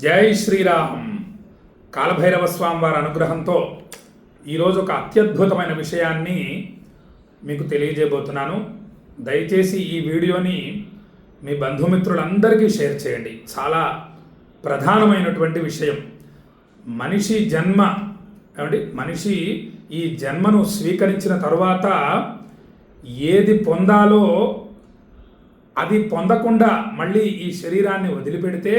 జై శ్రీరామ్. కాలభైరవ స్వామి వారి అనుగ్రహంతో ఈరోజు ఒక అత్యద్భుతమైన విషయాన్ని మీకు తెలియజేయబోతున్నాను. దయచేసి ఈ వీడియోని మీ బంధుమిత్రులందరికీ షేర్ చేయండి. చాలా ప్రధానమైనటువంటి విషయం. మనిషి ఈ జన్మను స్వీకరించిన తరువాత ఏది పొందాలో అది పొందకుండా మళ్ళీ ఈ శరీరాన్ని వదిలిపెడితే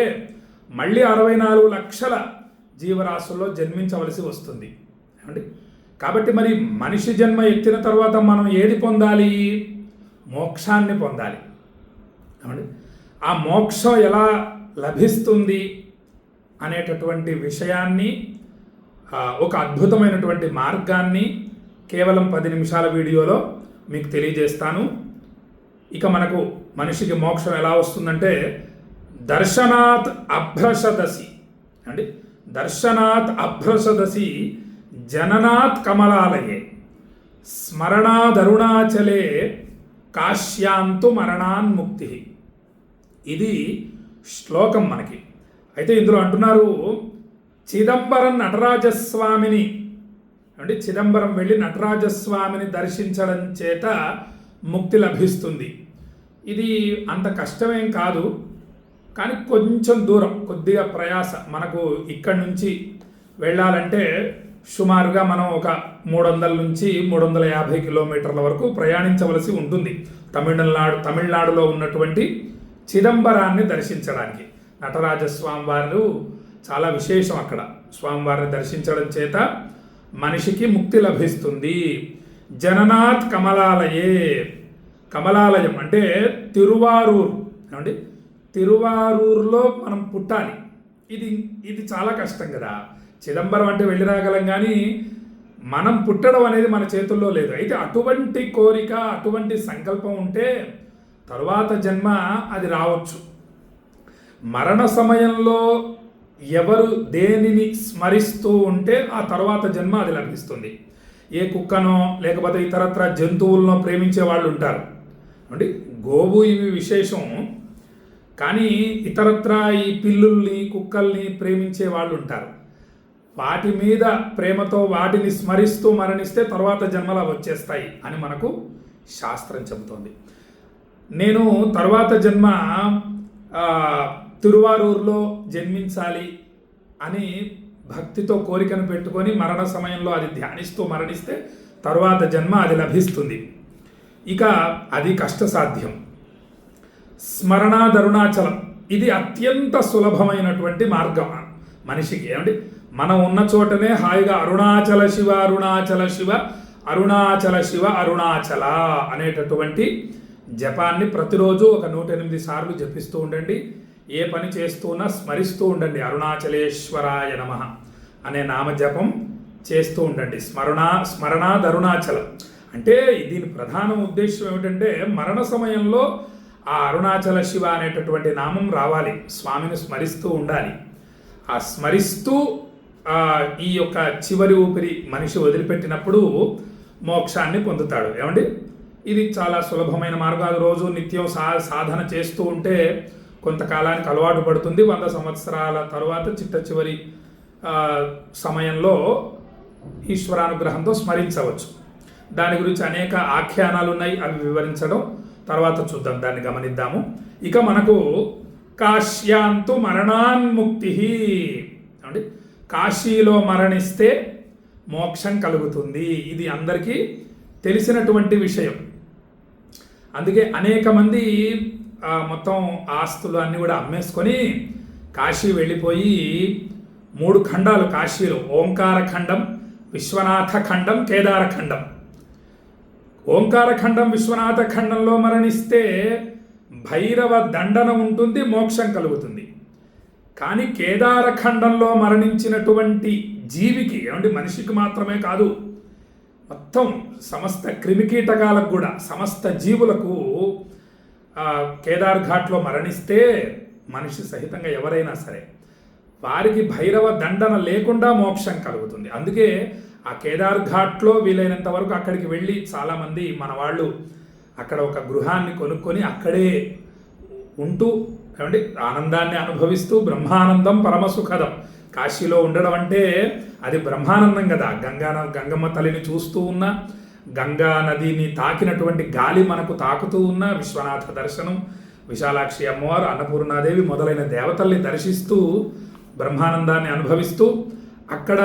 మళ్ళీ 64 లక్షల జీవరాశుల్లో జన్మించవలసి వస్తుంది ఏమండి. కాబట్టి మరి మనిషి జన్మ ఎత్తిన తర్వాత మనం ఏది పొందాలి? మోక్షాన్ని పొందాలి ఏమండి. ఆ మోక్షం ఎలా లభిస్తుంది అనేటటువంటి విషయాన్ని, ఒక అద్భుతమైనటువంటి మార్గాన్ని కేవలం 10 నిమిషాల వీడియోలో మీకు తెలియజేస్తాను. ఇక మనిషికి మోక్షం ఎలా వస్తుందంటే దర్శనాత్ అభ్రషదసి అండి. దర్శనాత్ అభ్రషదసి జననాత్ కమలాలయే స్మరణాదరుణాచలే కాశ్యాంతు మరణాన్ముక్తి. ఇది శ్లోకం మనకి. అయితే ఇందులో అంటున్నారు, చిదంబరం నటరాజస్వామిని అంటే చిదంబరం వెళ్ళి నటరాజస్వామిని దర్శించడం చేత ముక్తి లభిస్తుంది. ఇది అంత కష్టమేం కాదు, కానీ కొంచెం దూరం, కొద్దిగా ప్రయాస. మనకు ఇక్కడి నుంచి వెళ్ళాలంటే సుమారుగా మనం ఒక 300 నుంచి 350 కిలోమీటర్ల వరకు ప్రయాణించవలసి ఉంటుంది తమిళనాడులో ఉన్నటువంటి చిదంబరాన్ని దర్శించడానికి. నటరాజస్వామి వారు చాలా విశేషం. అక్కడ స్వామివారిని దర్శించడం చేత మనిషికి ముక్తి లభిస్తుంది. జననాత్ కమలాలయే, కమలాలయం అంటే తిరువారూరు ఏమండి. తిరువారూరులో మనం పుట్టాలి. ఇది చాలా కష్టం కదా. చిదంబరం అంటే వెళ్ళి రాగలం, కానీ మనం పుట్టడం అనేది మన చేతుల్లో లేదు. అయితే అటువంటి కోరిక, అటువంటి సంకల్పం ఉంటే తరువాత జన్మ అది రావచ్చు. మరణ సమయంలో ఎవరు దేనిని స్మరిస్తూ ఉంటే ఆ తర్వాత జన్మ అది లభిస్తుంది. ఏ కుక్కనో లేకపోతే ఇతరత్ర జంతువులను ప్రేమించే వాళ్ళు ఉంటారు అంటే గోవు ఇవి విశేషం, కానీ ఇతరత్ర ఈ పిల్లుల్ని కుక్కల్ని ప్రేమించే వాళ్ళు ఉంటారు. వాటి మీద ప్రేమతో వాటిని స్మరిస్తూ మరణిస్తే తర్వాత జన్మలా వచ్చేస్తాయి అని మనకు శాస్త్రం చెబుతోంది. నేను తర్వాత జన్మ తిరువారూరులో జన్మించాలి అని భక్తితో కోరికను పెట్టుకొని మరణ సమయంలో అది ధ్యానిస్తూ మరణిస్తే తరువాత జన్మ అది లభిస్తుంది. ఇక అది కష్టసాధ్యం. స్మరణాదరుణాచలం ఇది అత్యంత సులభమైనటువంటి మార్గం మనిషికి ఏమండి. మనం ఉన్న చోటనే హాయిగా అరుణాచల శివ అరుణాచల శివ అరుణాచల శివ అరుణాచల అనేటటువంటి జపాన్ని ప్రతిరోజు ఒక 108 సార్లు జపిస్తూ ఉండండి. ఏ పని చేస్తున్నా స్మరిస్తూ ఉండండి. అరుణాచలేశ్వరాయ నమః అనే నామజపం చేస్తూ ఉండండి. స్మరణాదరుణాచలం అంటే దీని ప్రధాన ఉద్దేశం ఏమిటంటే మరణ సమయంలో ఆ అరుణాచల శివ అనేటటువంటి నామం రావాలి. స్వామిని స్మరిస్తూ ఉండాలి. ఆ స్మరిస్తూ ఈ యొక్క చివరి ఊపిరి మనిషి వదిలిపెట్టినప్పుడు మోక్షాన్ని పొందుతాడు ఏమండి. ఇది చాలా సులభమైన మార్గాలు. రోజు నిత్యం సాధన చేస్తూ ఉంటే కొంతకాలానికి అలవాటు పడుతుంది. 100 సంవత్సరాల తరువాత చిట్ట చివరి సమయంలో ఈశ్వరానుగ్రహంతో స్మరించవచ్చు. దాని గురించి అనేక ఆఖ్యానాలు ఉన్నాయి, అవి వివరించడం తర్వాత చూద్దాం, దాన్ని గమనిద్దాము. ఇక మనకు కాశ్యాంతు మరణాన్ముక్తి అంటే కాశీలో మరణిస్తే మోక్షం కలుగుతుంది. ఇది అందరికీ తెలిసినటువంటి విషయం. అందుకే అనేక మంది మొత్తం ఆస్తులు అన్నీ కూడా అమ్మేసుకొని కాశీ వెళ్ళిపోయి 3 ఖండాలు కాశీలో, ఓంకార ఖండం, విశ్వనాథ ఖండం, కేదార ఖండం. ఓంకార ఖండం, విశ్వనాథ ఖండంలో మరణిస్తే భైరవ దండన ఉంటుంది, మోక్షం కలుగుతుంది. కానీ కేదార ఖండంలో మరణించినటువంటి జీవికి ఏమంటే మనిషికి మాత్రమే కాదు, మొత్తం సమస్త క్రిమికీటకాలకు కూడా, సమస్త జీవులకు కేదార్ ఘాట్లో మరణిస్తే మనిషి సహితంగా ఎవరైనా సరే వారికి భైరవ దండన లేకుండా మోక్షం కలుగుతుంది. అందుకే ఆ కేదార్ ఘాట్లో వీలైనంత వరకు అక్కడికి వెళ్ళి చాలామంది మన వాళ్ళు అక్కడ ఒక గృహాన్ని కొనుక్కొని అక్కడే ఉంటూ ఏమండి ఆనందాన్ని అనుభవిస్తూ బ్రహ్మానందం పరమసుఖదం. కాశీలో ఉండడం అంటే అది బ్రహ్మానందం కదా. గంగమ్మ తల్లిని చూస్తూ ఉన్న, గంగా నదిని తాకినటువంటి గాలి మనకు తాకుతూ ఉన్న, విశ్వనాథ దర్శనం, విశాలాక్షి అమ్మవారు, అన్నపూర్ణాదేవి మొదలైన దేవతల్ని దర్శిస్తూ బ్రహ్మానందాన్ని అనుభవిస్తూ అక్కడ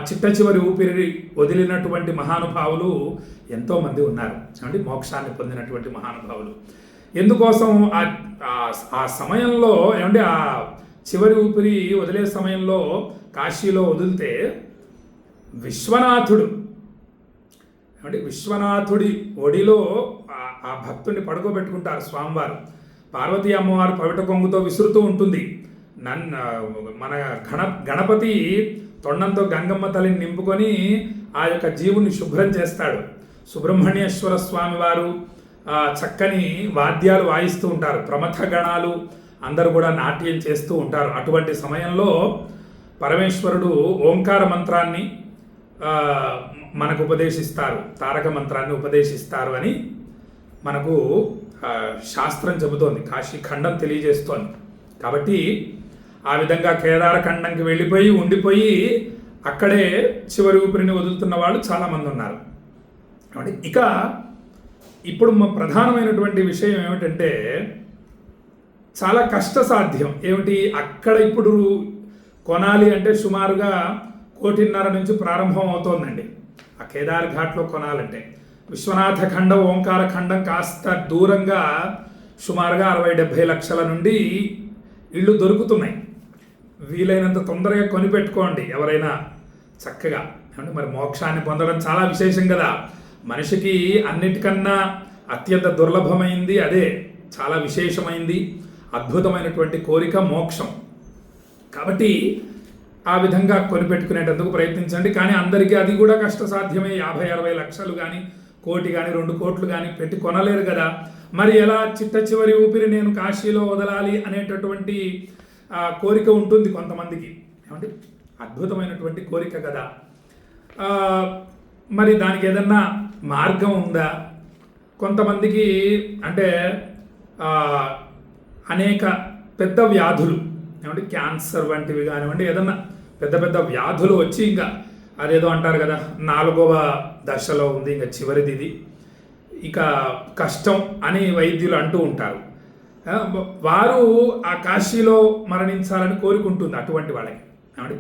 చిట్ట చివరి ఊపిరి వదిలినటువంటి మహానుభావులు ఎంతోమంది ఉన్నారు. అంటే మోక్షాన్ని పొందినటువంటి మహానుభావులు. ఎందుకోసం ఆ సమయంలో ఏమంటే ఆ చివరి ఊపిరి వదిలే సమయంలో కాశీలో వదిలితే విశ్వనాథుడు అంటే విశ్వనాథుడి ఒడిలో ఆ భక్తుడిని పడుకోబెట్టుకుంటారు స్వామివారు. పార్వతీ అమ్మవారు పవిట కొంగుతో విసురుతూ ఉంటుంది. మన గణపతి తొండంతో గంగమ్మ తల్లిని నింపుకొని ఆ యొక్క జీవుని శుభ్రం చేస్తాడు. సుబ్రహ్మణ్యేశ్వర స్వామి వారు చక్కని వాద్యాలు వాయిస్తూ ఉంటారు. ప్రమథ గణాలు అందరూ కూడా నాట్యం చేస్తూ ఉంటారు. అటువంటి సమయంలో పరమేశ్వరుడు ఓంకార మంత్రాన్ని మనకు ఉపదేశిస్తారు, తారక మంత్రాన్ని ఉపదేశిస్తారు అని మనకు శాస్త్రం చెబుతోంది, కాశీ ఖండం తెలియజేస్తోంది. కాబట్టి ఆ విధంగా కేదార ఖండంకి వెళ్ళిపోయి ఉండిపోయి అక్కడే చివరి ఊపిరిని వదులుతున్న వాళ్ళు చాలామంది ఉన్నారు. కాబట్టి ఇక ఇప్పుడు ప్రధానమైనటువంటి విషయం ఏమిటంటే చాలా కష్టసాధ్యం. ఏమిటి అక్కడ ఇప్పుడు కొనాలి అంటే సుమారుగా 1.5 నుంచి ప్రారంభం అవుతోందండి. ఆ కేదార్ ఘాట్లో కొనాలంటే విశ్వనాథ ఖండం, ఓంకార ఖండం కాస్త దూరంగా సుమారుగా 60-70 లక్షల నుండి ఇళ్ళు దొరుకుతున్నాయి. వీలైనంత తొందరగా కొనిపెట్టుకోండి ఎవరైనా చక్కగా. అంటే మరి మోక్షాన్ని పొందడం చాలా విశేషం కదా. మనిషికి అన్నిటికన్నా అత్యంత దుర్లభమైంది అదే, చాలా విశేషమైంది, అద్భుతమైనటువంటి కోరిక మోక్షం. కాబట్టి ఆ విధంగా కొనిపెట్టుకునేటందుకు ప్రయత్నించండి. కానీ అందరికీ అది కూడా కష్టసాధ్యమే. 50-60 లక్షలు కానీ, 1 కోటి కానీ, 2 కోట్లు కానీ పెట్టి కొనలేరు కదా. మరి ఎలా చిట్ట చివరి ఊపిరి నేను కాశీలో వదలాలి అనేటటువంటి కోరిక ఉంటుంది కొంతమందికి. ఏమంటే అద్భుతమైనటువంటి కోరిక కదా. మరి దానికి ఏదన్నా మార్గం ఉందా? కొంతమందికి అంటే అనేక పెద్ద వ్యాధులు, ఏమంటే క్యాన్సర్ వంటివి కానివ్వండి, ఏదన్నా పెద్ద పెద్ద వ్యాధులు వచ్చి ఇంకా అదేదో అంటారు కదా 4వ దశలో ఉంది, ఇంకా చివరిది ఇది, ఇక కష్టం అని వైద్యులు అంటూ ఉంటారు. వారు ఆ కాశీలో మరణించాలని కోరుకుంటుంది అటువంటి వాళ్ళకి. ఏమండి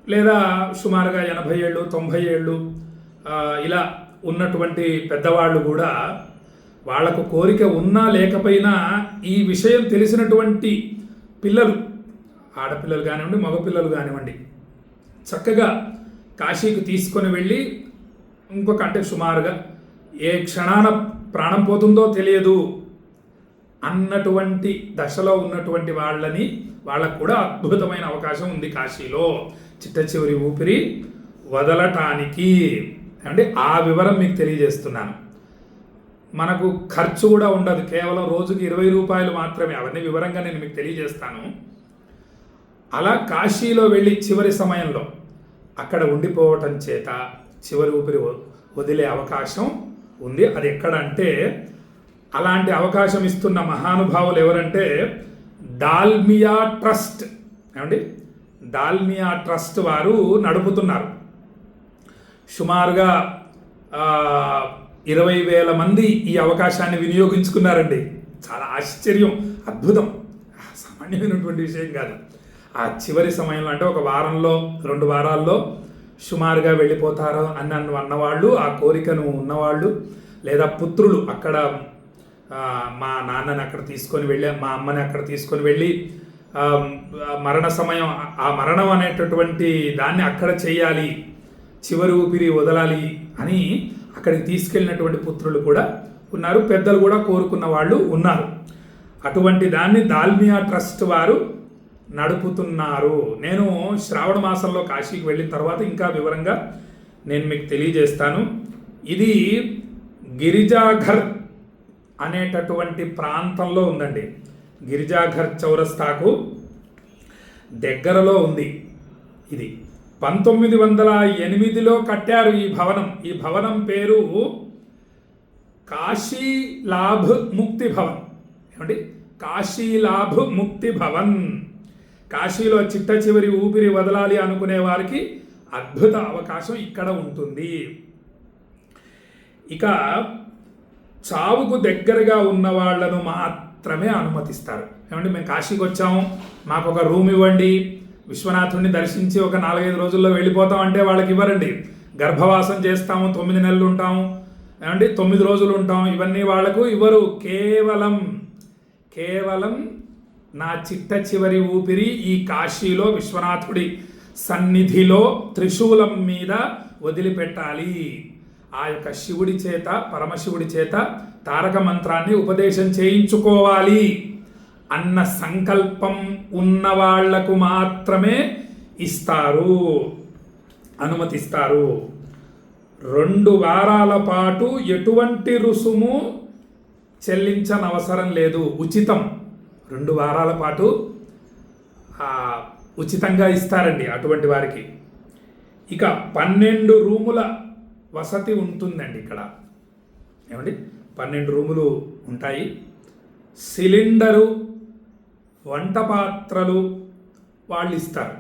లేదా సుమారుగా 80 ఏళ్ళు 90 ఏళ్ళు ఇలా ఉన్నటువంటి పెద్దవాళ్ళు కూడా వాళ్లకు కోరిక ఉన్నా లేకపోయినా ఈ విషయం తెలిసినటువంటి పిల్లలు, ఆడపిల్లలు కానివ్వండి, మగపిల్లలు కానివ్వండి, చక్కగా కాశీకి తీసుకొని వెళ్ళి ఇంకొక అంటే సుమారుగా ఏ క్షణాన ప్రాణం పోతుందో తెలియదు అన్నటువంటి దశలో ఉన్నటువంటి వాళ్ళకు కూడా అద్భుతమైన అవకాశం ఉంది కాశీలో చిట్ట చివరి ఊపిరి వదలటానికి. అంటే ఆ వివరం మీకు తెలియజేస్తున్నాను. మనకు ఖర్చు కూడా ఉండదు, కేవలం రోజుకి 20 రూపాయలు మాత్రమే. అవన్నీ వివరంగా నేను మీకు తెలియజేస్తాను. అలా కాశీలో వెళ్ళి చివరి సమయంలో అక్కడ ఉండిపోవటం చేత చివరి ఊపిరి వదిలే అవకాశం ఉంది. అది ఎక్కడంటే అలాంటి అవకాశం ఇస్తున్న మహానుభావులు ఎవరంటే దాల్మియా ట్రస్ట్. ఏమండి దాల్మియా ట్రస్ట్ వారు నడుపుతున్నారు. సుమారుగా 20,000 మంది ఈ అవకాశాన్ని వినియోగించుకున్నారండి. చాలా ఆశ్చర్యం, అద్భుతం, సామాన్యమైనటువంటి విషయం కాదు. ఆ చివరి సమయంలో అంటే 1 వారంలో 2 వారాల్లో సుమారుగా వెళ్ళిపోతారు అన్నవాళ్ళు, ఆ కోరికను ఉన్నవాళ్ళు, లేదా పుత్రులు అక్కడ మా నాన్నని అక్కడ తీసుకొని వెళ్ళి, మా అమ్మని అక్కడ తీసుకొని వెళ్ళి మరణ సమయం, ఆ మరణం అనేటటువంటి దాన్ని అక్కడ చేయాలి, చివరి ఊపిరి వదలాలి అని అక్కడికి తీసుకెళ్ళినటువంటి పుత్రులు కూడా ఉన్నారు, పెద్దలు కూడా కోరుకున్న వాళ్ళు ఉన్నారు. అటువంటి దాన్ని దాల్మియా ట్రస్ట్ వారు నడుపుతున్నారు. నేను శ్రావణ మాసంలో కాశీకి వెళ్ళిన తర్వాత ఇంకా వివరంగా నేను మీకు తెలియజేస్తాను. ఇది గిరిజాఘర్ అనేటటువంటి ప్రాంతంలో ఉందండి. గిరిజాఘర్ చౌరస్తాకు దగ్గరలో ఉంది. ఇది 1908లో కట్టారు ఈ భవనం. ఈ భవనం పేరు 'కాశీ లాభ్ ముక్తి భవన్'. ఏమండి 'కాశీ లాభ్ ముక్తి భవన్'. కాశీలాభ్ ముక్తి భవన్. కాశీలో చిట్ట చివరి ఊపిరి వదలాలి అనుకునే వారికి అద్భుత అవకాశం ఇక్కడ ఉంటుంది. ఇక చావుకు దగ్గరగా ఉన్న వాళ్లను మాత్రమే అనుమతిస్తారు. ఏమంటే మేము కాశీకి వచ్చాము, మాకు ఒక రూమ్ ఇవ్వండి, విశ్వనాథుడిని దర్శించి ఒక 4-5 రోజుల్లో వెళ్ళిపోతాం అంటే వాళ్ళకి ఇవ్వరండి. గర్భవాసం చేస్తాము, 9 నెలలు ఉంటాము, ఏమండి 9 రోజులు ఉంటాం, ఇవన్నీ వాళ్లకు ఇవ్వరు. కేవలం నా చిట్ట చివరి ఊపిరి ఈ కాశీలో విశ్వనాథుడి సన్నిధిలో త్రిశూలం మీద వదిలిపెట్టాలి. ఆ యొక్క శివుడి చేత, పరమశివుడి చేత తారక మంత్రాన్ని ఉపదేశం చేయించుకోవాలి అన్న సంకల్పం ఉన్న వాళ్లకు మాత్రమే ఇస్తారు, అనుమతిస్తారు. 2 వారాల పాటు ఎటువంటి రుసుము చెల్లించనవసరం లేదు, ఉచితం. 2 వారాల పాటు ఉచితంగా ఇస్తారండి అటువంటి వారికి. ఇక 12 రూముల వసతి ఉంటుందండి ఇక్కడ. ఏమండి 12 రూములు ఉంటాయి. సిలిండరు, వంట పాత్రలు వాళ్ళు ఇస్తారు.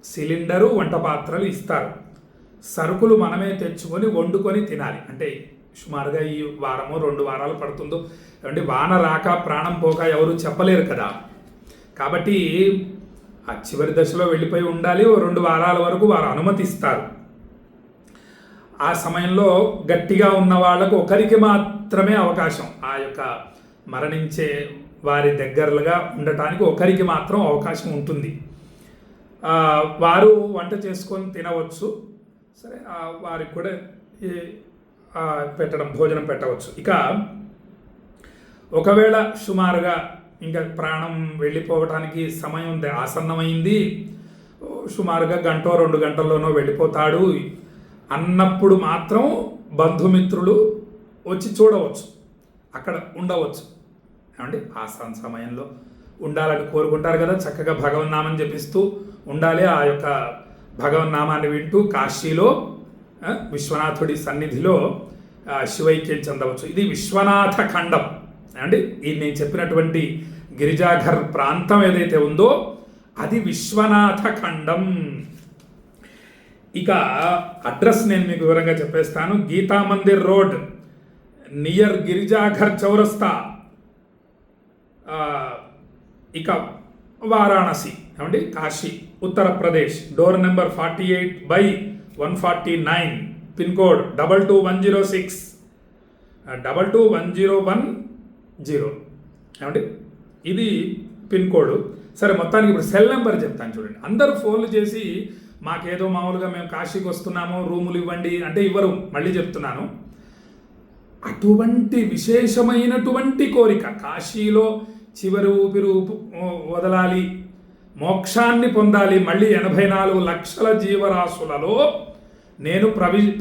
సిలిండరు, వంట పాత్రలు ఇస్తారు. సరుకులు మనమే తెచ్చుకొని వండుకొని తినాలి. అంటే సుమారుగా ఈ వారమో 2 వారాలు పడుతుందో, అంటే వాన రాక ప్రాణం పోక ఎవరు చెప్పలేరు కదా. కాబట్టి ఆ చివరి దశలో వెళ్ళిపోయి ఉండాలి. 2 వారాల వరకు వారు అనుమతిస్తారు. ఆ సమయంలో గట్టిగా ఉన్న వాళ్లకు ఒకరికి మాత్రమే అవకాశం, ఆ యొక్క మరణించే వారి దగ్గరలుగా ఉండటానికి ఒకరికి మాత్రం అవకాశం ఉంటుంది. వారు వంట చేసుకొని తినవచ్చు, సరే వారికి కూడా భోజనం పెట్టవచ్చు. ఇక ఒకవేళ సుమారుగా ఇంకా ప్రాణం వెళ్ళిపోవటానికి సమయం ఆసన్నమైంది, సుమారుగా 1-2 గంటల్లోనో వెళ్ళిపోతాడు అన్నప్పుడు మాత్రం బంధుమిత్రులు వచ్చి చూడవచ్చు, అక్కడ ఉండవచ్చు. ఏమండి ఆ సమయంలో ఉండాలని కోరుకుంటారు కదా, చక్కగా భగవన్నామం జపిస్తూ ఉండాలి. ఆ యొక్క భగవన్నామాన్ని వింటూ కాశీలో విశ్వనాథుడి సన్నిధిలో శివైక్యం చెందవచ్చు. ఇది విశ్వనాథ ఖండం అండి. ఇది నేను చెప్పినటువంటి గిరిజాఘర్ ప్రాంతం ఏదైతే ఉందో అది విశ్వనాథ ఖండం. ఇక అడ్రస్ నేను మీకు వివరంగా చెప్పేస్తాను. గీతా మందిర్ రోడ్ నియర్ గిరిజాఘర్ చౌరస్తా, ఇక వారాణసి, ఏమండి Kashi, Uttar Pradesh. Door number 48/149, pin code 22106, 22110. ఏమండి ఇది పిన్ కోడ్. సరే, మొత్తానికి ఇప్పుడు సెల్ నెంబర్ చెప్తాను చూడండి. అందరూ ఫోన్లు చేసి మాకేదో మామూలుగా మేము కాశీకి వస్తున్నాము రూములు ఇవ్వండి అంటే ఇవ్వరు. మళ్ళీ చెప్తున్నాను, అటువంటి విశేషమైనటువంటి కోరిక, కాశీలో చివరి ఊపిరి వదలాలి, మోక్షాన్ని పొందాలి, మళ్ళీ 84 లక్షల జీవరాశులలో నేను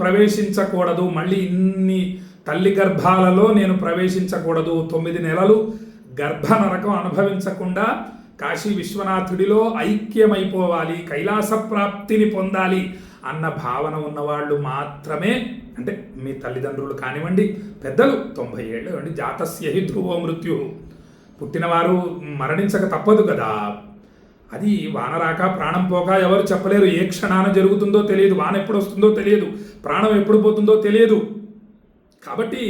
ప్రవేశించకూడదు, మళ్ళీ ఇన్ని తల్లి గర్భాలలో నేను ప్రవేశించకూడదు, 9 నెలలు గర్భ నరకం అనుభవించకుండా కాశీ విశ్వనాథుడిలో ఐక్యమైపోవాలి, కైలాస ప్రాప్తిని పొందాలి అన్న భావన ఉన్నవాళ్ళు మాత్రమే, అంటే మీ తల్లిదండ్రులు కానివ్వండి, పెద్దలు 90 ఏళ్ళు అండి, జాతస్య హి ధ్రువో మృత్యు, పుట్టినవారు మరణించక తప్పదు కదా. అది వాన రాక ప్రాణం పోక ఎవరు చెప్పలేరు. ఏ క్షణాన జరుగుతుందో తెలియదు, వాన ఎప్పుడు వస్తుందో తెలియదు, ప్రాణం ఎప్పుడు పోతుందో తెలియదు. కాబట్టి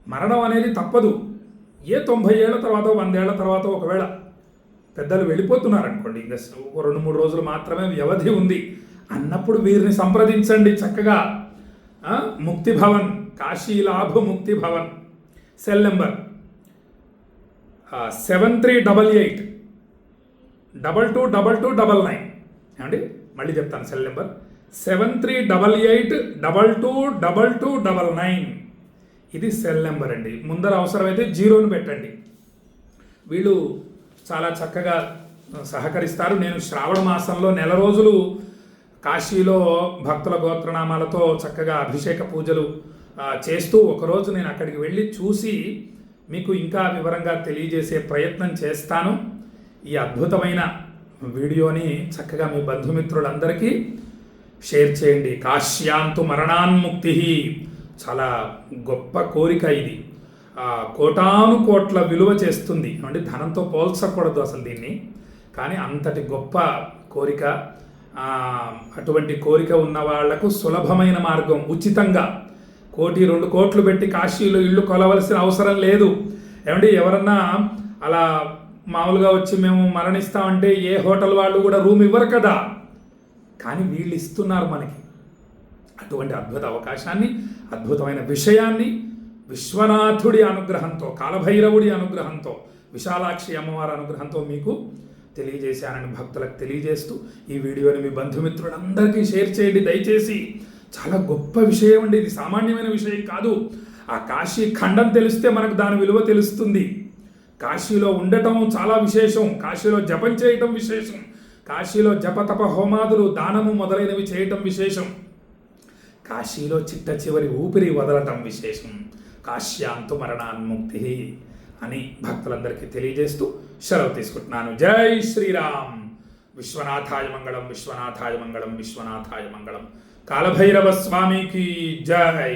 మరణం అనేది తప్పదు. ఏ 90 ఏళ్ల తర్వాత 100 ఏళ్ల తర్వాత ఒకవేళ పెద్దలు వెళ్ళిపోతున్నారనుకోండి, ఇంకా 2-3 రోజులు మాత్రమే వ్యవధి ఉంది అన్నప్పుడు వీరిని సంప్రదించండి చక్కగా. ముక్తి భవన్, కాశీలాభ ముక్తి భవన్. Cell number 7388222299. ఏమండి మళ్ళీ చెప్తాను, సెల్ నెంబర్ 7388222299. ఇది సెల్ నెంబర్ అండి. ముందర అవసరమైతే 0ని పెట్టండి. వీళ్ళు చాలా చక్కగా సహకరిస్తారు. నేను శ్రావణ మాసంలో 1 రోజులు కాశీలో భక్తుల గోత్రనామాలతో చక్కగా అభిషేక పూజలు చేస్తూ ఒకరోజు నేను అక్కడికి వెళ్ళి చూసి మీకు ఇంకా వివరంగా తెలియజేసే ప్రయత్నం చేస్తాను. ఈ అద్భుతమైన వీడియోని చక్కగా మీ బంధుమిత్రులందరికీ షేర్ చేయండి. కాశ్యాంతు మరణాన్ముక్తి, చాలా గొప్ప కోరిక ఇది. కోటాను కోట్ల విలువ చేస్తుంది అంటే ధనంతో పోల్చకూడదు అసలు దీన్ని. కానీ అంతటి గొప్ప కోరిక, అటువంటి కోరిక ఉన్న వాళ్లకు సులభమైన మార్గం, ఉచితంగా 1-2 కోట్లు పెట్టి కాశీలో ఇల్లు కొలవలసిన అవసరం లేదు. ఏమంటే ఎవరన్నా అలా మామూలుగా వచ్చి మేము మరణిస్తామంటే ఏ హోటల్ వాళ్ళు కూడా రూమ్ ఇవ్వరు కదా, కానీ వీళ్ళు ఇస్తున్నారు మనకి. అటువంటి అద్భుత అవకాశాన్ని, అద్భుతమైన విషయాన్ని విశ్వనాథుడి అనుగ్రహంతో, కాలభైరవుడి అనుగ్రహంతో, విశాలాక్షి అమ్మవారి అనుగ్రహంతో మీకు తెలియజేశానని భక్తులకు తెలియజేస్తూ ఈ వీడియోని మీ బంధుమిత్రులందరికీ షేర్ చేయండి దయచేసి. చాలా గొప్ప విషయం అండి ఇది, సామాన్యమైన విషయం కాదు. ఆ కాశీ ఖండం తెలిస్తే మనకు దాని విలువ తెలుస్తుంది. కాశీలో ఉండటం చాలా విశేషం, కాశీలో జపం చేయటం విశేషం, కాశీలో జపతప హోమాదులు, దానము మొదలైనవి చేయటం విశేషం, కాశీలో చిట్ట చివరి ఊపిరి వదలటం విశేషం. కాశ్యాంతు మరణాన్ముక్తి అని భక్తులందరికీ తెలియజేస్తూ సెలవు తీసుకుంటున్నాను. జై శ్రీరామ్. విశ్వనాథాయ మంగళం, విశ్వనాథాయ మంగళం, విశ్వనాథాయ మంగళం. కాలభైరవ స్వామికి జై.